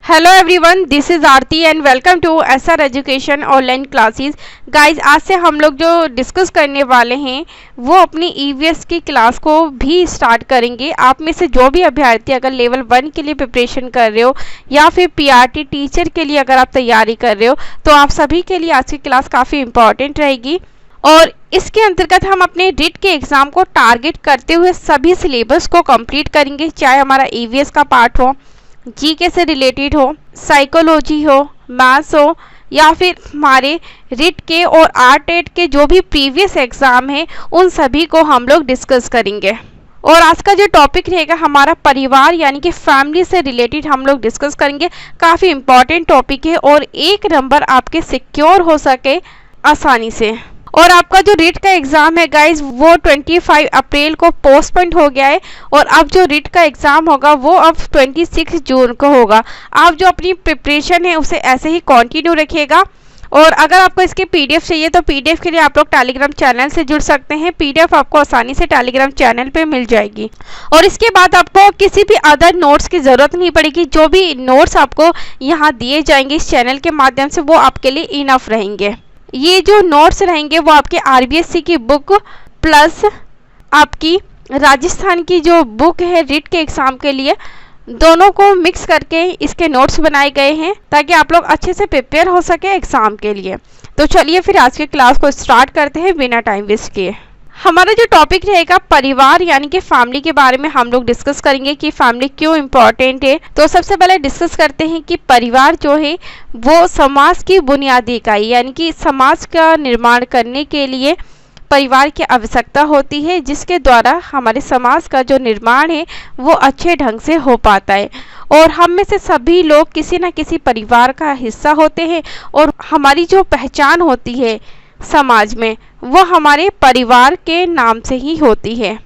Hello everyone, this is Aarti and welcome to SR education online classes. Guys, आज से हम लोग जो डिस्कस करने वाले हैं वो अपनी ईवीएस की क्लास को भी स्टार्ट करेंगे। आप में से जो भी अभ्यर्थी अगर लेवल 1 के लिए प्रिपरेशन कर रहे हो या फिर पीआरटी टीचर के लिए अगर आप तैयारी कर रहे हो तो आप सभी के लिए आज की क्लास काफ़ी इंपॉर्टेंट रहेगी। और इसके अंतर्गत हम अपने रिट के एग्ज़ाम को टारगेट करते हुए सभी सिलेबस को कंप्लीट करेंगे, चाहे हमारा ईवीएस का पार्ट हो, जीके से रिलेटेड हो, साइकोलॉजी हो, मैथ्स हो या फिर हमारे रिट के और आरटेट के जो भी प्रीवियस एग्ज़ाम है उन सभी को हम लोग डिस्कस करेंगे। और आज का जो टॉपिक रहेगा हमारा परिवार यानी कि फैमिली से रिलेटेड हम लोग डिस्कस करेंगे। काफ़ी इम्पॉर्टेंट टॉपिक है और 1 नंबर आपके सिक्योर हो सके आसानी से। और आपका जो रिट का एग्ज़ाम है गाइज वो 25 अप्रैल को पोस्टपोन हो गया है और अब जो रिट का एग्ज़ाम होगा वो अब 26 जून को होगा। आप जो अपनी प्रिपरेशन है उसे ऐसे ही कंटिन्यू रखिएगा। और अगर आपको इसके पीडीएफ चाहिए तो पीडीएफ के लिए आप लोग टेलीग्राम चैनल से जुड़ सकते हैं। पीडीएफ आपको आसानी से टेलीग्राम चैनल पे मिल जाएगी। और इसके बाद आपको किसी भी अदर नोट्स की ज़रूरत नहीं पड़ेगी। जो भी नोट्स आपको यहाँ दिए जाएंगे इस चैनल के माध्यम से वो आपके लिए इनफ रहेंगे। ये जो नोट्स रहेंगे वो आपके आरबीएससी की बुक प्लस आपकी राजस्थान की जो बुक है रिट के एग्ज़ाम के लिए, दोनों को मिक्स करके इसके नोट्स बनाए गए हैं ताकि आप लोग अच्छे से प्रिपेयर हो सके एग्ज़ाम के लिए। तो चलिए फिर आज की क्लास को स्टार्ट करते हैं बिना टाइम वेस्ट किए। हमारा जो टॉपिक रहेगा परिवार यानी कि फैमिली के बारे में हम लोग डिस्कस करेंगे कि फैमिली क्यों इम्पोर्टेंट है। तो सबसे पहले डिस्कस करते हैं कि परिवार जो है वो समाज की बुनियादी इकाई यानी कि समाज का निर्माण करने के लिए परिवार की आवश्यकता होती है, जिसके द्वारा हमारे समाज का जो निर्माण है वो अच्छे ढंग से हो पाता है। और हम में से सभी लोग किसी न किसी परिवार का हिस्सा होते हैं और हमारी जो पहचान होती है समाज में वो हमारे परिवार के नाम से ही होती है।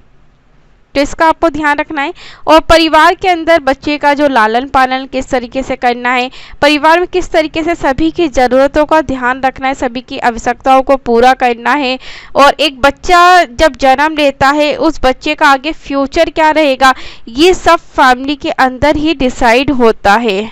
तो इसका आपको ध्यान रखना है। और परिवार के अंदर बच्चे का जो लालन पालन किस तरीके से करना है, परिवार में किस तरीके से सभी की ज़रूरतों का ध्यान रखना है, सभी की आवश्यकताओं को पूरा करना है। और एक बच्चा जब जन्म लेता है उस बच्चे का आगे फ्यूचर क्या रहेगा ये सब फैमिली के अंदर ही डिसाइड होता है।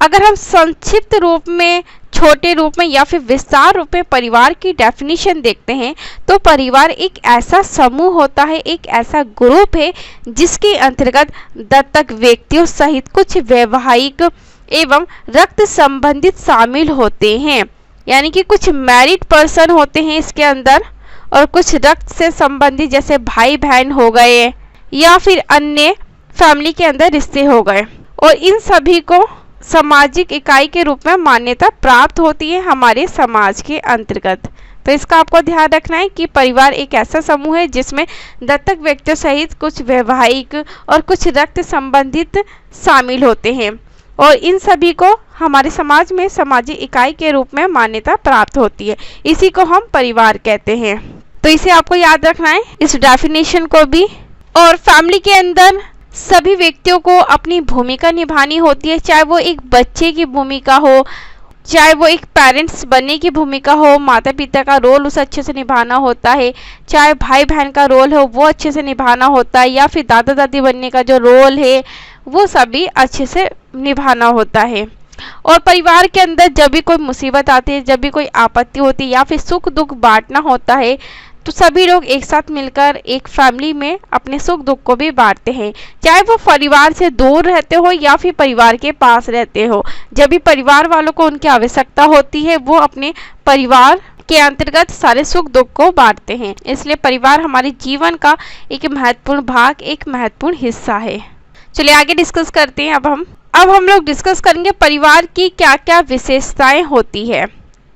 अगर हम संक्षिप्त रूप में, छोटे रूप में या फिर विस्तार रूप में परिवार की डेफिनेशन देखते हैं तो परिवार एक ऐसा समूह होता है, एक ऐसा ग्रुप है जिसके अंतर्गत दत्तक व्यक्तियों सहित कुछ वैवाहिक एवं रक्त संबंधित शामिल होते हैं। यानी कि कुछ मैरिड पर्सन होते हैं इसके अंदर और कुछ रक्त से संबंधित जैसे भाई बहन हो गए या फिर अन्य फैमिली के अंदर रिश्ते हो गए। और इन सभी को सामाजिक इकाई के रूप में मान्यता प्राप्त होती है हमारे समाज के अंतर्गत। तो इसका आपको ध्यान रखना है कि परिवार एक ऐसा समूह है जिसमें दत्तक व्यक्तियों सहित कुछ वैवाहिक और कुछ रक्त संबंधित शामिल होते हैं और इन सभी को हमारे समाज में सामाजिक इकाई के रूप में मान्यता प्राप्त होती है। इसी को हम परिवार कहते हैं। तो इसे आपको याद रखना है, इस डेफिनेशन को भी। और फैमिली के अंदर सभी व्यक्तियों को अपनी भूमिका निभानी होती है, चाहे वो एक बच्चे की भूमिका हो, चाहे वो एक पेरेंट्स बनने की भूमिका हो, माता पिता का रोल उसे अच्छे से निभाना होता है, चाहे भाई बहन का रोल हो वो अच्छे से निभाना होता है, या फिर दादा दादी बनने का जो रोल है वो सभी अच्छे से निभाना होता है। और परिवार के अंदर जब भी कोई मुसीबत आती है, जब भी कोई आपत्ति होती है या फिर सुख दुख बांटना होता है तो सभी लोग एक साथ मिलकर एक फैमिली में अपने सुख दुख को भी बांटते हैं, चाहे वो परिवार से दूर रहते हो या फिर परिवार के पास रहते हो। जब भी परिवार वालों को उनकी आवश्यकता होती है वो अपने परिवार के अंतर्गत सारे सुख दुख को बांटते हैं। इसलिए परिवार हमारे जीवन का एक महत्वपूर्ण भाग, एक महत्वपूर्ण हिस्सा है। चलिए आगे डिस्कस करते हैं। अब हम लोग डिस्कस करेंगे परिवार की क्या क्या विशेषताएं होती है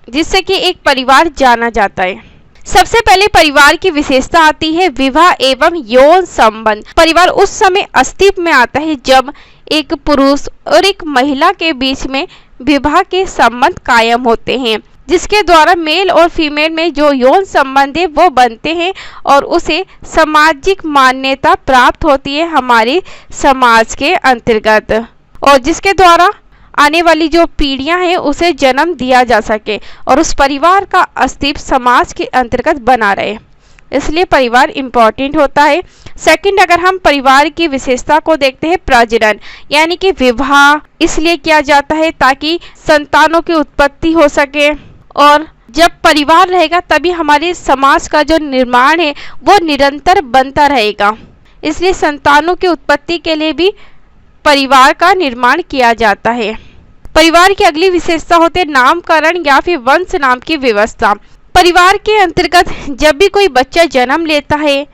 जिससे कि एक परिवार जाना जाता है। सबसे पहले परिवार की विशेषता आती है विवाह एवं यौन संबंध। परिवार उस समय अस्तित्व में आता है जब एक पुरुष और एक महिला के बीच में विवाह के संबंध कायम होते हैं, जिसके द्वारा मेल और फीमेल में जो यौन संबंध है वो बनते हैं और उसे सामाजिक मान्यता प्राप्त होती है हमारे समाज के अंतर्गत, और जिसके द्वारा आने वाली जो पीढ़ियां हैं उसे जन्म दिया जा सके और उस परिवार का अस्तित्व समाज के अंतर्गत बना रहे। इसलिए परिवार इम्पोर्टेंट होता है। सेकंड, अगर हम परिवार की विशेषता को देखते हैं, प्रजनन यानी कि विवाह इसलिए किया जाता है ताकि संतानों की उत्पत्ति हो सके, और जब परिवार रहेगा तभी हमारे समाज का जो निर्माण है वो निरंतर बनता रहेगा। इसलिए संतानों की उत्पत्ति के लिए भी परिवार का निर्माण किया जाता है। परिवार की अगली विशेषता होती है नामकरण या फिर वंश नाम की व्यवस्था। परिवार के अंतर्गत जब भी कोई बच्चा जन्म लेता है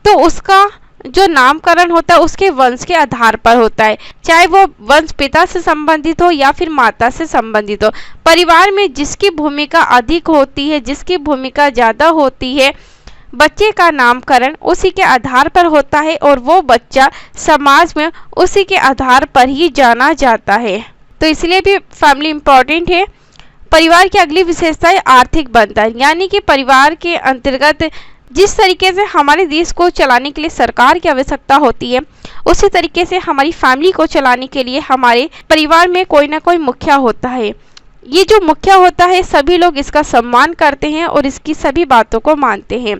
तो उसका जो नामकरण होता है उसके वंश के आधार पर होता है, चाहे वो वंश पिता से संबंधित हो या फिर माता से संबंधित हो। परिवार में जिसकी भूमिका अधिक होती है, जिसकी भूमिका ज़्यादा होती है, बच्चे का नामकरण उसी के आधार पर होता है और वो बच्चा समाज में उसी के आधार पर ही जाना जाता है। तो इसलिए भी फैमिली इम्पोर्टेंट है। परिवार की अगली विशेषता है आर्थिक बंधन, यानी कि परिवार के अंतर्गत जिस तरीके से हमारे देश को चलाने के लिए सरकार की आवश्यकता होती है, उसी तरीके से हमारी फैमिली को चलाने के लिए हमारे परिवार में कोई ना कोई मुखिया होता है। ये जो मुखिया होता है सभी लोग इसका सम्मान करते हैं और इसकी सभी बातों को मानते हैं।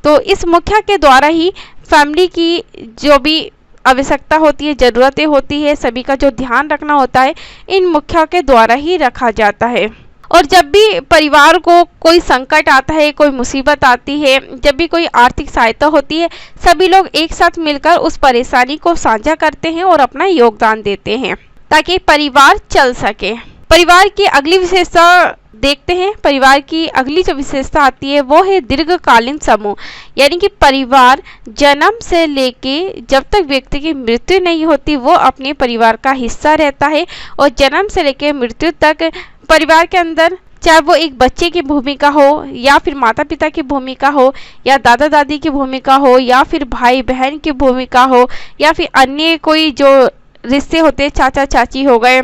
तो इस मुखिया के द्वारा ही फैमिली की जो भी आवश्यकता होती है, ज़रूरतें होती है, सभी का जो ध्यान रखना होता है, इन मुखिया के द्वारा ही रखा जाता है। और जब भी परिवार को कोई संकट आता है, कोई मुसीबत आती है, जब भी कोई आर्थिक सहायता होती है, सभी लोग एक साथ मिलकर उस परेशानी को साझा करते हैं और अपना योगदान देते हैं ताकि परिवार चल सके। परिवार की अगली विशेषता देखते हैं। परिवार की अगली जो विशेषता आती है वो है दीर्घकालीन समूह, यानी कि परिवार जन्म से लेके जब तक व्यक्ति की मृत्यु नहीं होती वो अपने परिवार का हिस्सा रहता है, और जन्म से लेके मृत्यु तक परिवार के अंदर चाहे वो एक बच्चे की भूमिका हो या फिर माता पिता की भूमिका हो या दादा दादी की भूमिका हो या फिर भाई बहन की भूमिका हो या फिर अन्य कोई जो रिश्ते होते हैं, चाचा चाची हो गए,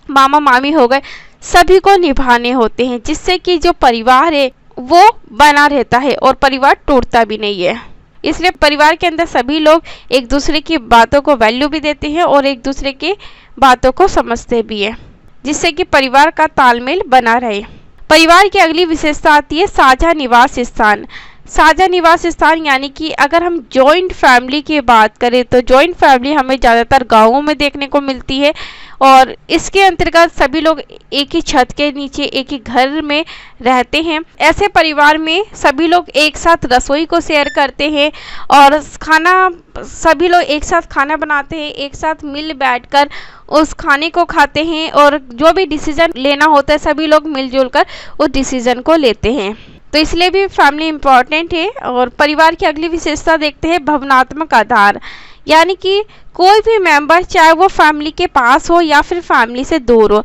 मामा मामी हो गए, सभी को निभाने होते हैं, जिससे कि जो परिवार है वो बना रहता है और परिवार टूटता भी नहीं है। इसलिए परिवार के अंदर सभी लोग एक दूसरे की बातों को वैल्यू भी देते हैं और एक दूसरे की बातों को समझते भी है, जिससे कि परिवार का तालमेल बना रहे। परिवार की अगली विशेषता आती है साझा निवास स्थान। साझा निवास स्थान यानी कि अगर हम जॉइंट फैमिली की बात करें तो जॉइंट फैमिली हमें ज़्यादातर गाँवों में देखने को मिलती है, और इसके अंतर्गत सभी लोग एक ही छत के नीचे एक ही घर में रहते हैं। ऐसे परिवार में सभी लोग एक साथ रसोई को शेयर करते हैं और सभी लोग एक साथ खाना बनाते हैं, एक साथ मिल बैठकर उस खाने को खाते हैं, और जो भी डिसीजन लेना होता है सभी लोग मिलजुल कर उस डिसीजन को लेते हैं। तो इसलिए भी फैमिली इम्पोर्टेंट है। और परिवार की अगली विशेषता देखते हैं भावनात्मक आधार, यानी कि कोई भी मेंबर चाहे वो फैमिली के पास हो या फिर फैमिली से दूर हो,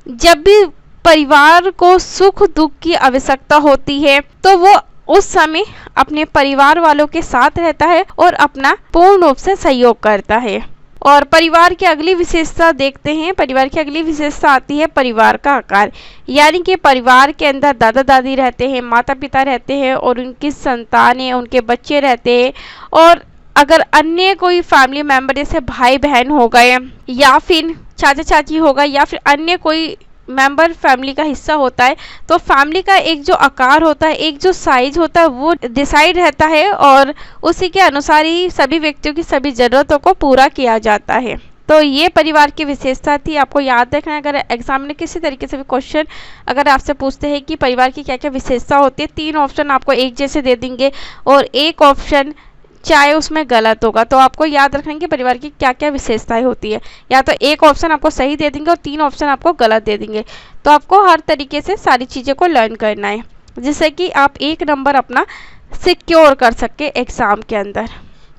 जब भी परिवार को सुख दुख की आवश्यकता होती है तो वो उस समय अपने परिवार वालों के साथ रहता है और अपना पूर्ण रूप से सहयोग करता है। और परिवार की अगली विशेषता देखते हैं। परिवार की अगली विशेषता आती है परिवार का आकार, यानी कि परिवार के अंदर दादा दादी रहते हैं, माता पिता रहते हैं और उनकी संतानें, उनके बच्चे रहते हैं, और अगर अन्य कोई फैमिली मेम्बर जैसे भाई बहन हो गए या फिर चाचा चाची हो गए या फिर अन्य कोई मेंबर फैमिली का हिस्सा होता है, तो फैमिली का एक जो आकार होता है, एक जो साइज होता है वो डिसाइड रहता है और उसी के अनुसार ही सभी व्यक्तियों की सभी ज़रूरतों को पूरा किया जाता है। तो ये परिवार की विशेषता थी, आपको याद रखना है। अगर एग्जाम में किसी तरीके से भी क्वेश्चन अगर आपसे पूछते हैं कि परिवार की क्या क्या विशेषता होती है, 3 ऑप्शन आपको एक जैसे दे देंगे और एक ऑप्शन चाहे उसमें गलत होगा, तो आपको याद रखना है कि परिवार की क्या क्या विशेषताएं होती है। या तो एक ऑप्शन आपको सही दे देंगे और 3 ऑप्शन आपको गलत दे देंगे। तो आपको हर तरीके से सारी चीज़ों को लर्न करना है, जिससे कि आप 1 नंबर अपना सिक्योर कर सके एग्ज़ाम के अंदर।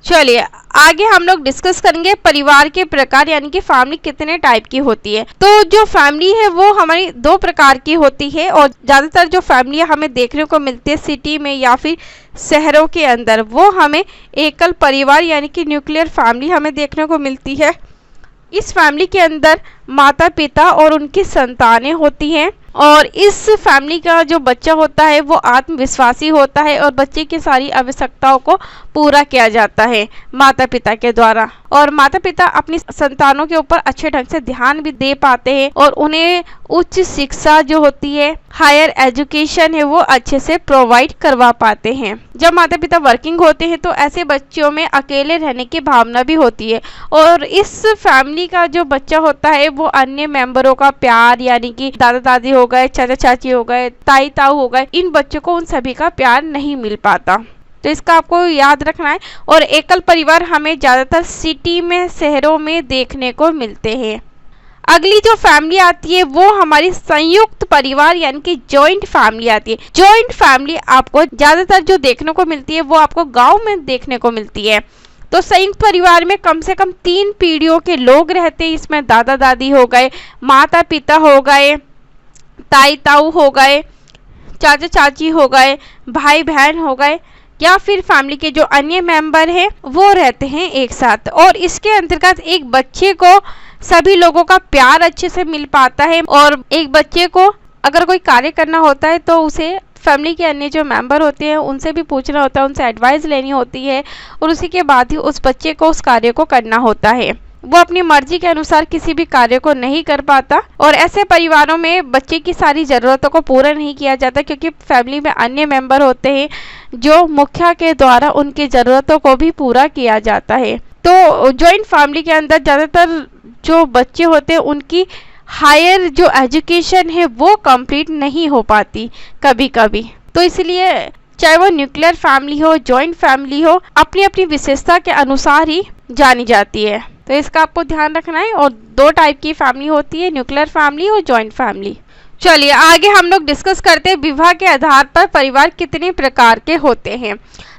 चलिए आगे हम लोग डिस्कस करेंगे परिवार के प्रकार, यानी कि फैमिली कितने टाइप की होती है। तो जो फैमिली है वो हमारी 2 प्रकार की होती है, और ज़्यादातर जो फैमिली हमें देखने को मिलती है सिटी में या फिर शहरों के अंदर, वो हमें एकल परिवार यानी कि न्यूक्लियर फैमिली हमें देखने को मिलती है। इस फैमिली के अंदर माता पिता और उनकी संतानें होती हैं, और इस फैमिली का जो बच्चा होता है वो आत्मविश्वासी होता है और बच्चे की सारी आवश्यकताओं को पूरा किया जाता है माता पिता के द्वारा। और माता पिता अपनी संतानों के ऊपर अच्छे ढंग से ध्यान भी दे पाते हैं और उन्हें उच्च शिक्षा जो होती है हायर एजुकेशन है वो अच्छे से प्रोवाइड करवा पाते हैं। जब माता पिता वर्किंग होते हैं तो ऐसे बच्चों में अकेले रहने की भावना भी होती है और इस फैमिली का जो बच्चा होता है वो अन्य मेंबरों का प्यार, यानी कि दादा दादी हो गए, चाचा चाची हो गए, ताई ताऊ हो गए, इन बच्चों को उन सभी का प्यार नहीं मिल पाता। तो इसका आपको याद रखना है। और एकल परिवार हमें ज़्यादातर सिटी में, शहरों में देखने को मिलते हैं। अगली जो फैमिली आती है वो हमारी संयुक्त परिवार यानी कि जॉइंट फैमिली आती है। जॉइंट फैमिली आपको ज़्यादातर जो देखने को मिलती है वो आपको गांव में देखने को मिलती है। तो संयुक्त परिवार में कम से कम 3 पीढ़ियों के लोग रहते हैं। इसमें दादा दादी हो गए, माता पिता हो गए, ताई ताऊ हो गए, चाचा चाची हो गए, भाई बहन हो गए, या फिर फैमिली के जो अन्य मेंबर हैं वो रहते हैं एक साथ। और इसके अंतर्गत एक बच्चे को सभी लोगों का प्यार अच्छे से मिल पाता है और एक बच्चे को अगर कोई कार्य करना होता है तो उसे फैमिली के अन्य जो मेंबर होते हैं उनसे भी पूछना होता है, उनसे एडवाइस लेनी होती है और उसी के बाद ही उस बच्चे को उस कार्य को करना होता है। वो अपनी मर्जी के अनुसार किसी भी कार्य को नहीं कर पाता और ऐसे परिवारों में बच्चे की सारी ज़रूरतों को पूरा नहीं किया जाता क्योंकि फैमिली में अन्य मेंबर होते हैं जो मुखिया के द्वारा उनकी ज़रूरतों को भी पूरा किया जाता है। तो जॉइंट फैमिली के अंदर ज़्यादातर जो बच्चे होते हैं उनकी हायर जो एजुकेशन है वो कंप्लीट नहीं हो पाती कभी कभी। तो इसलिए चाहे वो न्यूक्लियर फैमिली हो, जॉइंट फैमिली हो, अपनी अपनी विशेषता के अनुसार ही जानी जाती है। तो इसका आपको ध्यान रखना है। और 2 टाइप की फैमिली होती है, न्यूक्लियर फैमिली और जॉइंट फैमिली। चलिए आगे हम लोग डिस्कस करते हैं विवाह के आधार पर परिवार कितने प्रकार के होते हैं।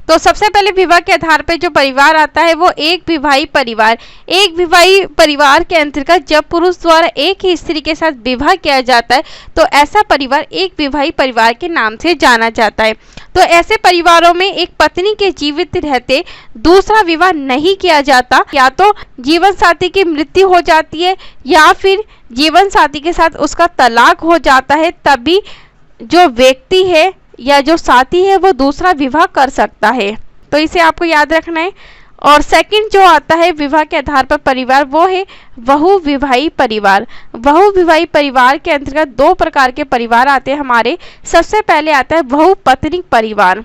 तो सबसे पहले विवाह के आधार पर जो परिवार आता है वो एक विवाही परिवार। एक विवाही परिवार के अंतर्गत जब पुरुष द्वारा एक ही स्त्री के साथ विवाह किया जाता है तो ऐसा परिवार एक विवाही परिवार के नाम से जाना जाता है। तो ऐसे परिवारों में एक पत्नी के जीवित रहते दूसरा विवाह नहीं किया जाता। या तो जीवन साथी की मृत्यु हो जाती है या फिर जीवन साथी के साथ उसका तलाक हो जाता है, तभी जो व्यक्ति है या जो साथी है वो दूसरा विवाह कर सकता है। तो इसे आपको याद रखना है। और सेकंड जो आता है विवाह के आधार पर परिवार वो है बहु विवाही परिवार। बहु विवाही परिवार के अंतर्गत 2 प्रकार के परिवार आते हैं हमारे। सबसे पहले आता है बहुपत्निक परिवार।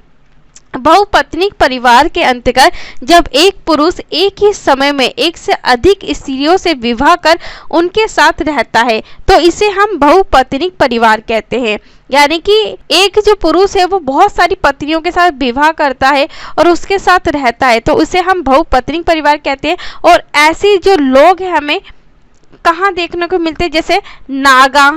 बहुपत्निक परिवार के अंतर्गत जब एक पुरुष एक ही समय में एक से अधिक स्त्रियों से विवाह कर उनके साथ रहता है तो इसे हम बहुपत्निक परिवार कहते हैं। यानी कि एक जो पुरुष है वो बहुत सारी पत्नियों के साथ विवाह करता है और उसके साथ रहता है तो उसे हम बहुपत्निक परिवार कहते हैं। और ऐसे जो लोग हैं हमें कहाँ देखने को मिलते हैं, जैसे नागा,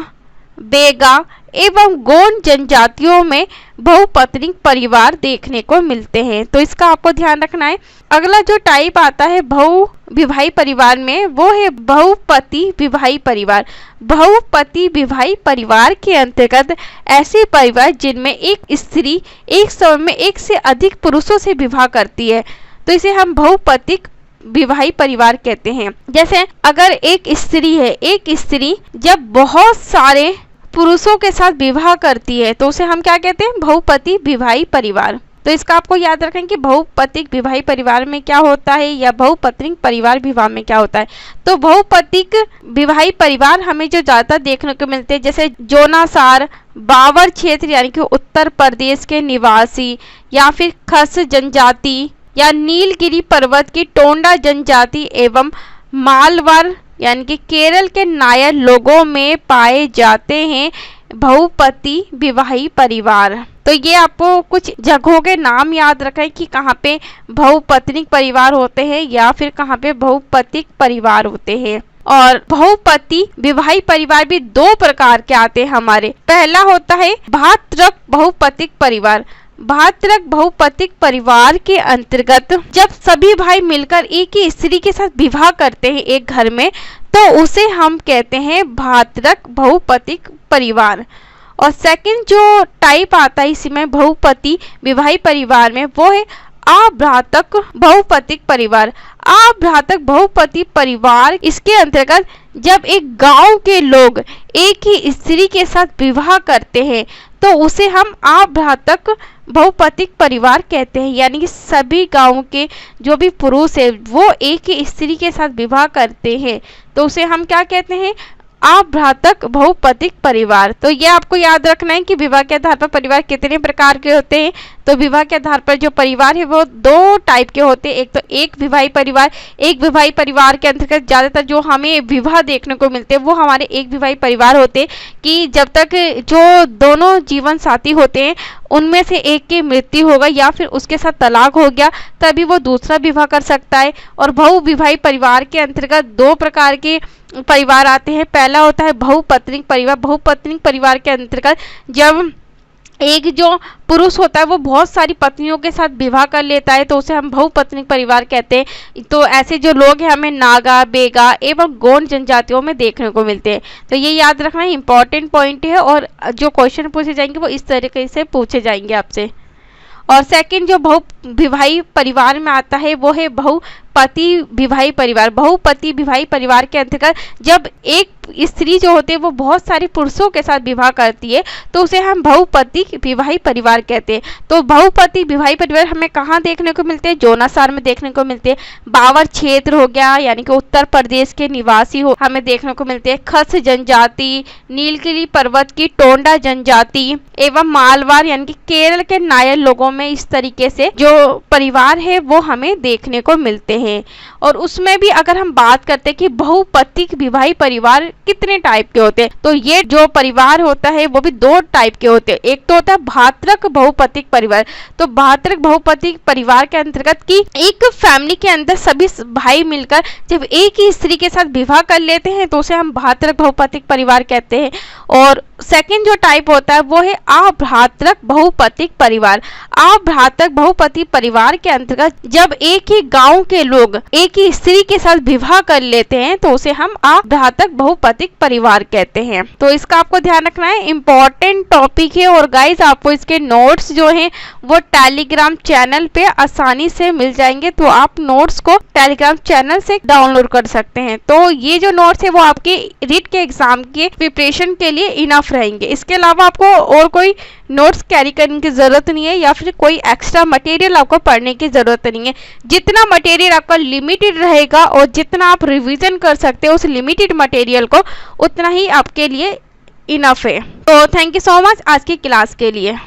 बेगा एवं गोंड जनजातियों में बहुपत्निक परिवार देखने को मिलते हैं। तो इसका आपको ध्यान रखना है। अगला जो टाइप आता है बहु विवाही परिवार में वो है बहुपति विवाही परिवार। बहुपति विवाही परिवार के अंतर्गत ऐसे परिवार जिनमें एक स्त्री एक समय में एक से अधिक पुरुषों से विवाह करती है तो इसे हम बहुपतिक विवाही परिवार कहते हैं। जैसे अगर एक स्त्री है, एक स्त्री जब बहुत सारे पुरुषों के साथ विवाह करती है तो उसे हम क्या कहते हैं, बहुपति विवाही परिवार। तो इसका आपको याद रखें कि बहुपतिक विवाही परिवार में क्या होता है या बहुपत्निक परिवार विवाह में क्या होता है। तो बहुपतिक विवाही परिवार हमें जो ज़्यादा देखने को मिलते हैं जैसे जोनासार, बावर क्षेत्र यानी कि उत्तर प्रदेश के निवासी, या फिर खस जनजाति या नीलगिरी पर्वत की टोंडा जनजाति एवं मालवर यानी कि केरल के नायर लोगों में पाए जाते हैं बहुपति विवाही परिवार। तो ये आपको कुछ जगहों के नाम याद रखें कि कहाँ पे बहुपत्निक परिवार होते हैं या फिर कहाँ पे बहुपतिक परिवार होते हैं। और बहुपति विवाही परिवार भी 2 प्रकार के आते हैं हमारे। पहला होता है भातृक बहुपतिक परिवार। भातृक बहुपतिक परिवार के अंतर्गत जब सभी भाई मिलकर एक ही स्त्री के साथ विवाह करते हैं एक घर में तो उसे हम कहते हैं भातृक बहुपतिक परिवार। और सेकंड जो टाइप आता है इसमें बहुपति विवाही परिवार में वो है अभ्रातक बहुपतिक परिवार। अभ्रातक बहुपति परिवार इसके अंतर्गत जब एक गांव के लोग एक ही स्त्री के साथ विवाह करते हैं तो उसे हम अभ्रातक बहुपतिक परिवार कहते हैं। यानी कि सभी गांव के जो भी पुरुष है वो एक ही स्त्री के साथ विवाह करते हैं तो उसे हम क्या कहते हैं, अभ्रातक बहुपतिक परिवार। तो ये आपको याद रखना है कि विवाह के आधार पर परिवार कितने प्रकार के होते हैं। तो विवाह के आधार पर जो परिवार है वो दो टाइप के होते हैं। एक तो एक विवाही परिवार, एक विवाही परिवार के अंतर्गत ज़्यादातर जो हमें विवाह देखने को मिलते हैं वो हमारे एक विवाही परिवार होते हैं कि जब तक जो दोनों जीवन साथी होते हैं उनमें से एक की मृत्यु होगा या फिर उसके साथ तलाक हो गया तभी वो दूसरा विवाह कर सकता है। और बहुविवाही परिवार के अंतर्गत दो प्रकार के परिवार आते हैं। पहला होता है बहुपत्निक परिवार। बहुपत्निक परिवार के अंतर्गत जब एक जो पुरुष होता है वो बहुत सारी पत्नियों के साथ विवाह कर लेता है तो उसे हम बहुपत्निक परिवार कहते हैं। तो ऐसे जो लोग हैं हमें नागा, बेगा एवं गोंड जनजातियों में देखने को मिलते हैं। तो ये याद रखना इंपॉर्टेंट पॉइंट है और जो क्वेश्चन पूछे जाएंगे वो इस तरीके से पूछे जाएंगे आपसे। और सेकंड जो बहुविवाही परिवार में आता है वो है बहुपति विवाही परिवार। बहुपति विवाही परिवार के अंतर्गत जब एक स्त्री जो होती है वो बहुत सारे पुरुषों के साथ विवाह करती है तो उसे हम बहुपति विवाही परिवार कहते हैं। तो बहुपति विवाही परिवार हमें कहाँ देखने को मिलते हैं? जोनासार में देखने को मिलते हैं। बावर क्षेत्र हो गया यानी कि उत्तर प्रदेश के निवासी हो हमें देखने को मिलते हैं। खस जनजाति, नीलगिरी पर्वत की टोंडा जनजाति एवं मालवार यानी कि केरल के नायर लोगों में इस तरीके से जो परिवार है वो हमें देखने को मिलते हैं। और उसमें भी अगर हम बात करते हैं कि बहुपतिक विवाही परिवार कितने टाइप के होते हैं तो ये जो परिवार होता है वो भी दो टाइप के होते हैं। एक तो होता है भातृक बहुपतिक परिवार। तो भातृक बहुपतिक परिवार के अंतर्गत की एक फैमिली के अंदर सभी भाई मिलकर जब एक ही स्त्री के साथ विवाह कर लेते हैं तो उसे हम भातृक बहुपतिक परिवार कहते हैं। और सेकंड जो टाइप होता है वो है अभ्रातृक बहुपतिक परिवार। अभ्रातृक बहुपति परिवार के अंतर्गत जब एक ही गांव के लोग एक ही स्त्री के साथ विवाह कर लेते हैं तो उसे हम अभ्रातृक बहुपतिक परिवार कहते हैं। तो इसका आपको ध्यान रखना है, इंपॉर्टेंट टॉपिक है। और गाइस आपको इसके नोट्स जो हैं वो टेलीग्राम चैनल पे आसानी से मिल जाएंगे तो आप नोट्स को टेलीग्राम चैनल से डाउनलोड कर सकते हैं। तो ये जो नोट्स है वो आपके रीट के एग्जाम के प्रिपरेशन के लिए इनफ रहेंगे। इसके अलावा आपको और कोई नोट्स कैरी करने की जरूरत नहीं है या फिर कोई एक्स्ट्रा मटेरियल आपको पढ़ने की जरूरत नहीं है। जितना मटेरियल आपका लिमिटेड रहेगा और जितना आप रिवीजन कर सकते हो उस लिमिटेड मटेरियल को उतना ही आपके लिए इनफ है। तो थैंक यू सो मच आज की क्लास के लिए।